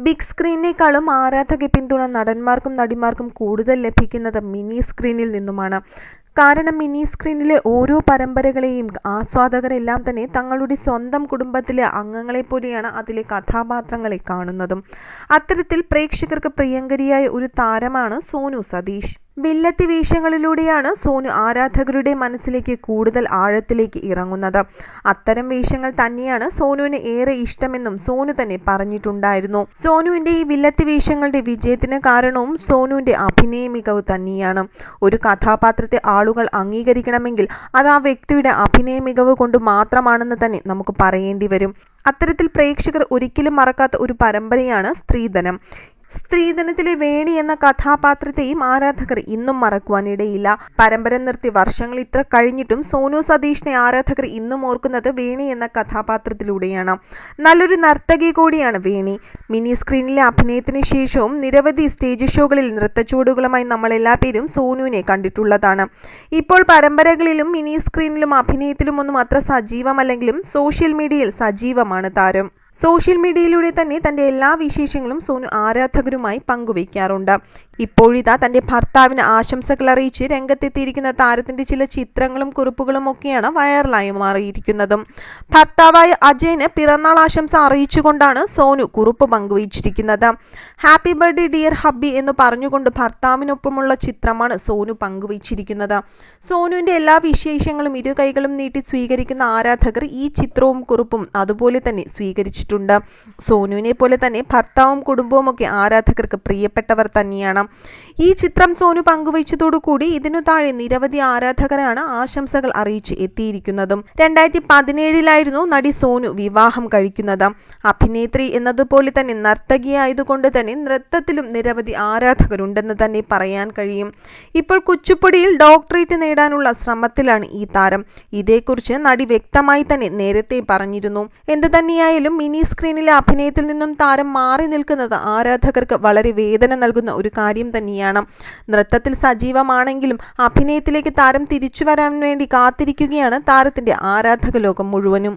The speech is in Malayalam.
ബിഗ് സ്ക്രീനിനേക്കാളും ആരാധക പിന്തുണ നടന്മാർക്കും നടിമാർക്കും കൂടുതൽ ലഭിക്കുന്നത് മിനി സ്ക്രീനിൽ നിന്നുമാണ്. കാരണം മിനി സ്ക്രീനിലെ ഓരോ പരമ്പരകളെയും ആസ്വാദകരെല്ലാം തന്നെ തങ്ങളുടെ സ്വന്തം കുടുംബത്തിലെ അംഗങ്ങളെപ്പോലെയാണ് അതിലെ കഥാപാത്രങ്ങളെ കാണുന്നതും. അത്തരത്തിൽ പ്രേക്ഷകർക്ക് പ്രിയങ്കരിയായ ഒരു താരമാണ് സോനു സതീഷ്. വില്ലത്തി വേഷങ്ങളിലൂടെയാണ് സോനു ആരാധകരുടെ മനസ്സിലേക്ക് കൂടുതൽ ആഴത്തിലേക്ക് ഇറങ്ങുന്നത്. അത്തരം വേഷങ്ങൾ തന്നെയാണ് സോനുവിന് ഏറെ ഇഷ്ടമെന്നും സോനു തന്നെ പറഞ്ഞിട്ടുണ്ടായിരുന്നു. സോനുവിന്റെ ഈ വില്ലത്തി വേഷങ്ങളുടെ വിജയത്തിന് കാരണവും സോനുവിന്റെ അഭിനയ മികവ് തന്നെയാണ്. ഒരു കഥാപാത്രത്തെ ആളുകൾ അംഗീകരിക്കണമെങ്കിൽ അത് ആ വ്യക്തിയുടെ അഭിനയ മികവ് കൊണ്ട് മാത്രമാണെന്ന് തന്നെ നമുക്ക് പറയേണ്ടി വരും. അത്തരത്തിൽ പ്രേക്ഷകർ ഒരിക്കലും മറക്കാത്ത ഒരു പരമ്പരയാണ് സ്ത്രീധനം. സ്ത്രീധനത്തിലെ വേണി എന്ന കഥാപാത്രത്തെയും ആരാധകർ ഇന്നും മറക്കുവാനിടയില്ല. പരമ്പര നിർത്തി വർഷങ്ങൾ ഇത്ര കഴിഞ്ഞിട്ടും സോനു സതീഷിനെ ആരാധകർ ഇന്നും ഓർക്കുന്നത് വേണി എന്ന കഥാപാത്രത്തിലൂടെയാണ്. നല്ലൊരു നർത്തകി കൂടിയാണ് വേണി. മിനി സ്ക്രീനിലെ അഭിനയത്തിന് ശേഷവും നിരവധി സ്റ്റേജ് ഷോകളിൽ നൃത്തച്ചുവടുകളുമായി നമ്മളെല്ലാ പേരും സോനുവിനെ കണ്ടിട്ടുള്ളതാണ്. ഇപ്പോൾ പരമ്പരകളിലും മിനി സ്ക്രീനിലും അഭിനയത്തിലുമൊന്നും അത്ര സജീവമല്ലെങ്കിലും സോഷ്യൽ മീഡിയയിൽ സജീവമാണ് താരം. സോഷ്യൽ മീഡിയയിലൂടെ തന്നെ തൻ്റെ എല്ലാ വിശേഷങ്ങളും സോനു ആരാധകരുമായി പങ്കുവയ്ക്കാറുണ്ട്. ഇപ്പോഴിതാ തൻ്റെ ഭർത്താവിന് ആശംസകൾ അറിയിച്ച് രംഗത്തെത്തിയിരിക്കുന്ന താരത്തിൻ്റെ ചില ചിത്രങ്ങളും കുറിപ്പുകളും ഒക്കെയാണ് വൈറലായി മാറിയിരിക്കുന്നതും. ഭർത്താവായ അജയന് പിറന്നാൾ ആശംസ അറിയിച്ചുകൊണ്ടാണ് സോനു കുറിപ്പ് പങ്കുവച്ചിരിക്കുന്നത്. ഹാപ്പി ബർത്ത്ഡേ ഡിയർ ഹബ്ബി എന്ന് പറഞ്ഞുകൊണ്ട് ഭർത്താവിനൊപ്പമുള്ള ചിത്രമാണ് സോനു പങ്കുവച്ചിരിക്കുന്നത്. സോനുവിൻ്റെ എല്ലാ വിശേഷങ്ങളും ഇരു കൈകളും നീട്ടി സ്വീകരിക്കുന്ന ആരാധകർ ഈ ചിത്രവും കുറിപ്പും അതുപോലെ തന്നെ സ്വീകരിച്ചു. സോനുവിനെ പോലെ തന്നെ ഭർത്താവും കുടുംബവും ഒക്കെ ആരാധകർക്ക് പ്രിയപ്പെട്ടവർ തന്നെയാണ്. ഈ ചിത്രം സോനു പങ്കുവച്ചതോടുകൂടി ഇതിനു താഴെ നിരവധി ആരാധകരാണ് ആശംസകൾ അറിയിച്ച് എത്തിയിരിക്കുന്നതും. 2017 നടി സോനു വിവാഹം കഴിക്കുന്നത്. അഭിനേത്രി എന്നതുപോലെ തന്നെ നർത്തകിയായതുകൊണ്ട് തന്നെ നൃത്തത്തിലും നിരവധി ആരാധകരുണ്ടെന്ന് തന്നെ പറയാൻ കഴിയും. ഇപ്പോൾ കുച്ചിപ്പുടിയിൽ ഡോക്ടറേറ്റ് നേടാനുള്ള ശ്രമത്തിലാണ് ഈ താരം. ഇതേക്കുറിച്ച് നടി വ്യക്തമായി തന്നെ നേരത്തെ പറഞ്ഞിരുന്നു. എന്ത് തന്നെയായാലും മിനി സ്ക്രീനിലെ അഭിനയത്തിൽ നിന്നും താരം മാറി നിൽക്കുന്നത് ആരാധകർക്ക് വളരെ വേദന നൽകുന്ന ഒരു കാര്യം തന്നെയാണ്. നൃത്തത്തിൽ സജീവമാണെങ്കിലും അഭിനയത്തിലേക്ക് താരം തിരിച്ചു വരാൻ വേണ്ടി കാത്തിരിക്കുകയാണ് താരത്തിന്റെ ആരാധക ലോകം മുഴുവനും.